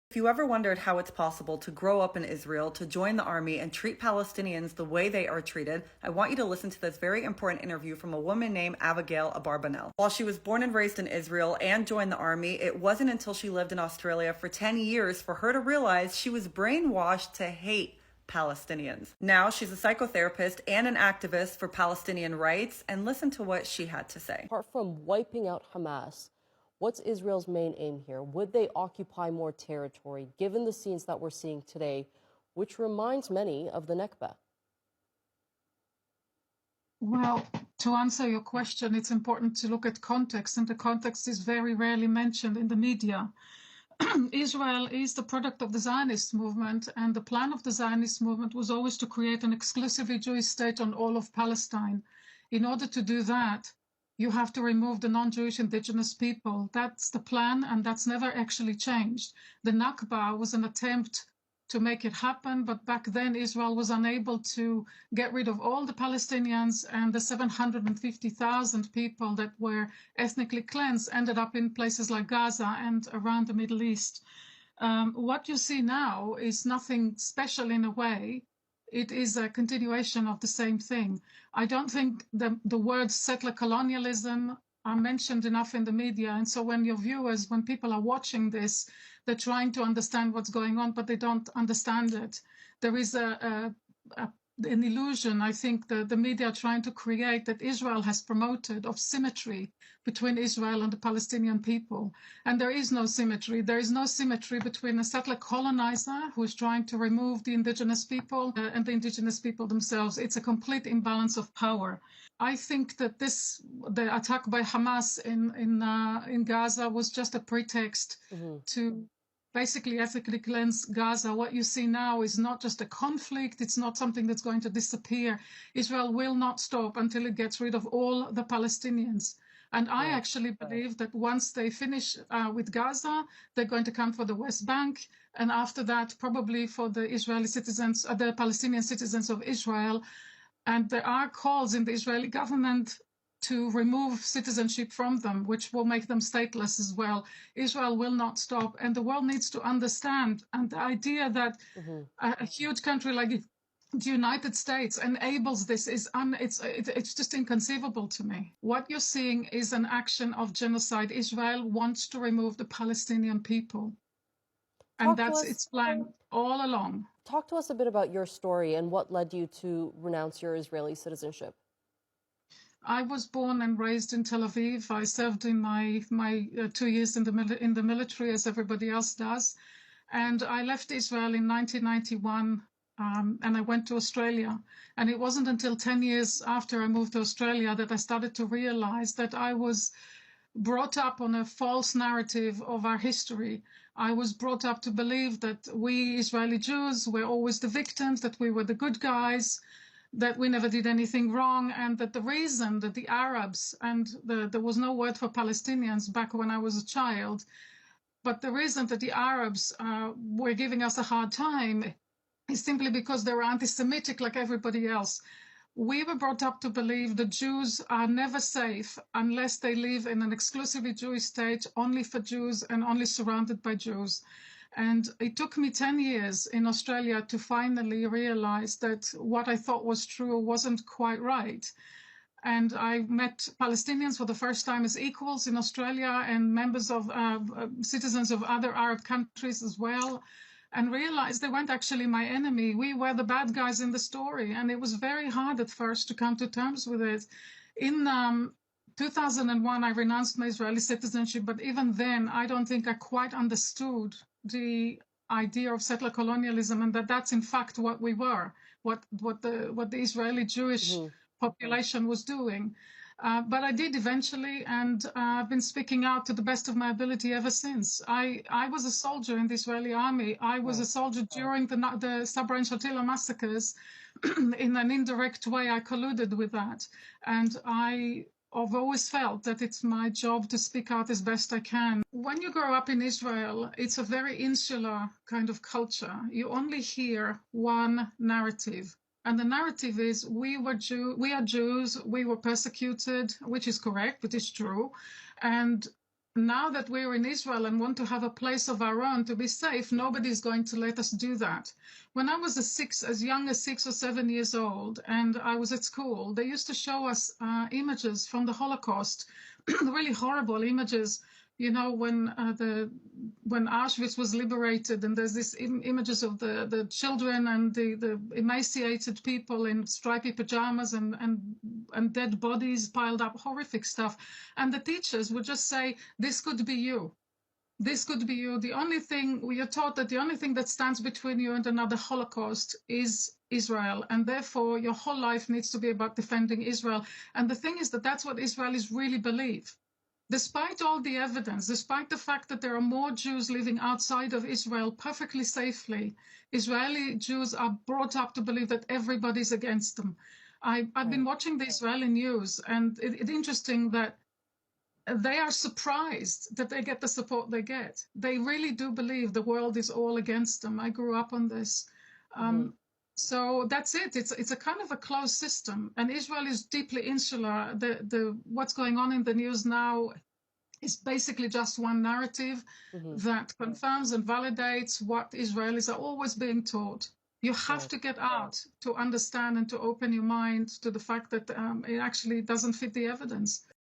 If you ever wondered how it's possible to grow up in Israel, to join the army, and treat Palestinians the way they are treated, I want you to listen to this very important interview from a woman named Abarbanel. While she was born and raised in Israel and joined the army, it wasn't until she lived in Australia for 10 years for her to realize she was brainwashed to hate Palestinians. Now she's a psychotherapist and an activist for Palestinian rights, and listen to what she had to say. Apart from wiping out Hamas, what's Israel's main aim here? Would they occupy more territory, given the scenes that we're seeing today, which reminds many of the Nakba? Well, to answer your question, it's important to look at context, and the context is very rarely mentioned in the media. Israel is the product of the Zionist movement, and the plan of the Zionist movement was always to create an exclusively Jewish state on all of Palestine. In order to do that, you have to remove the non-Jewish indigenous people. That's the plan, and that's never actually changed. The Nakba was an attempt to make it happen, but back then Israel was unable to get rid of all the Palestinians, and the 750,000 people that were ethnically cleansed ended up in places like Gaza and around the Middle East. What you see now is nothing special in a way. It is a continuation of the same thing. I don't think the words settler colonialism are mentioned enough in the media. And so when your viewers, when people are watching this, they're trying to understand what's going on, but they don't understand it. There is an illusion, I think, the media are trying to create that Israel has promoted of symmetry between Israel and the Palestinian people. And there is no symmetry. There is no symmetry between a settler colonizer who is trying to remove the indigenous people and the indigenous people themselves. It's a complete imbalance of power. I think that the attack by Hamas in Gaza was just a pretext to basically ethnically cleanse Gaza. What you see now is not just a conflict. It's not something that's going to disappear. Israel will not stop until it gets rid of all the Palestinians. And I actually believe that once they finish with Gaza, they're going to come for the West Bank. And after that, probably for the Israeli citizens, the Palestinian citizens of Israel. And there are calls in the Israeli government to remove citizenship from them, which will make them stateless as well. Israel will not stop, and the world needs to understand. And the idea that a huge country like the United States enables this is it's just inconceivable to me. What you're seeing is an action of genocide. Israel wants to remove the Palestinian people, and that's its plan all along. Talk to us a bit about your story and what led you to renounce your Israeli citizenship. I was born and raised in Tel Aviv. I served in my 2 years in the military, as everybody else does. And I left Israel in 1991, and I went to Australia. And it wasn't until 10 years after I moved to Australia that I started to realize that I was brought up on a false narrative of our history. I was brought up to believe that we Israeli Jews were always the victims, that we were the good guys, that we never did anything wrong, and that the reason that the Arabs, and there was no word for Palestinians back when I was a child, but the reason that the Arabs were giving us a hard time is simply because they were anti-Semitic like everybody else. We were brought up to believe that Jews are never safe unless they live in an exclusively Jewish state, only for Jews and only surrounded by Jews. And it took me 10 years in Australia to finally realize that what I thought was true wasn't quite right. And I met Palestinians for the first time as equals in Australia, and members of citizens of other Arab countries as well, and realized they weren't actually my enemy. We were the bad guys in the story. And it was very hard at first to come to terms with it. In 2001, I renounced my Israeli citizenship, but even then, I don't think I quite understood the idea of settler colonialism, and that's in fact what we were, what the Israeli Jewish population was doing. But I did eventually, and I've been speaking out to the best of my ability ever since. I was a soldier in the Israeli army. I was a soldier during the Sabra and Shatila massacres. In an indirect way, I colluded with that. And I've always felt that it's my job to speak out as best I can. When you grow up in Israel, it's a very insular kind of culture. You only hear one narrative. And the narrative is we are Jews, we were persecuted, which is correct, but it's true. And now that we're in Israel and want to have a place of our own to be safe, nobody's going to let us do that. When I was as young as 6 or 7 years old, and I was at school, they used to show us images from the Holocaust, really horrible images. You know, when Auschwitz was liberated, and there's these images of the children and the emaciated people in stripy pajamas and dead bodies piled up, horrific stuff. And the teachers would just say, this could be you. This could be you. The only thing, we are taught that the only thing that stands between you and another Holocaust is Israel, and therefore your whole life needs to be about defending Israel. And the thing is that that's what Israelis really believe. Despite all the evidence, despite the fact that there are more Jews living outside of Israel perfectly safely, Israeli Jews are brought up to believe that everybody's against them. I've been watching the Israeli news, and it's interesting that they are surprised that they get the support they get. They really do believe the world is all against them. I grew up on this. So that's it. It's a kind of a closed system, and Israel is deeply insular. What's going on in the news now is basically just one narrative that confirms and validates what Israelis are always being taught. You have to get out to understand and to open your mind to the fact that it actually doesn't fit the evidence.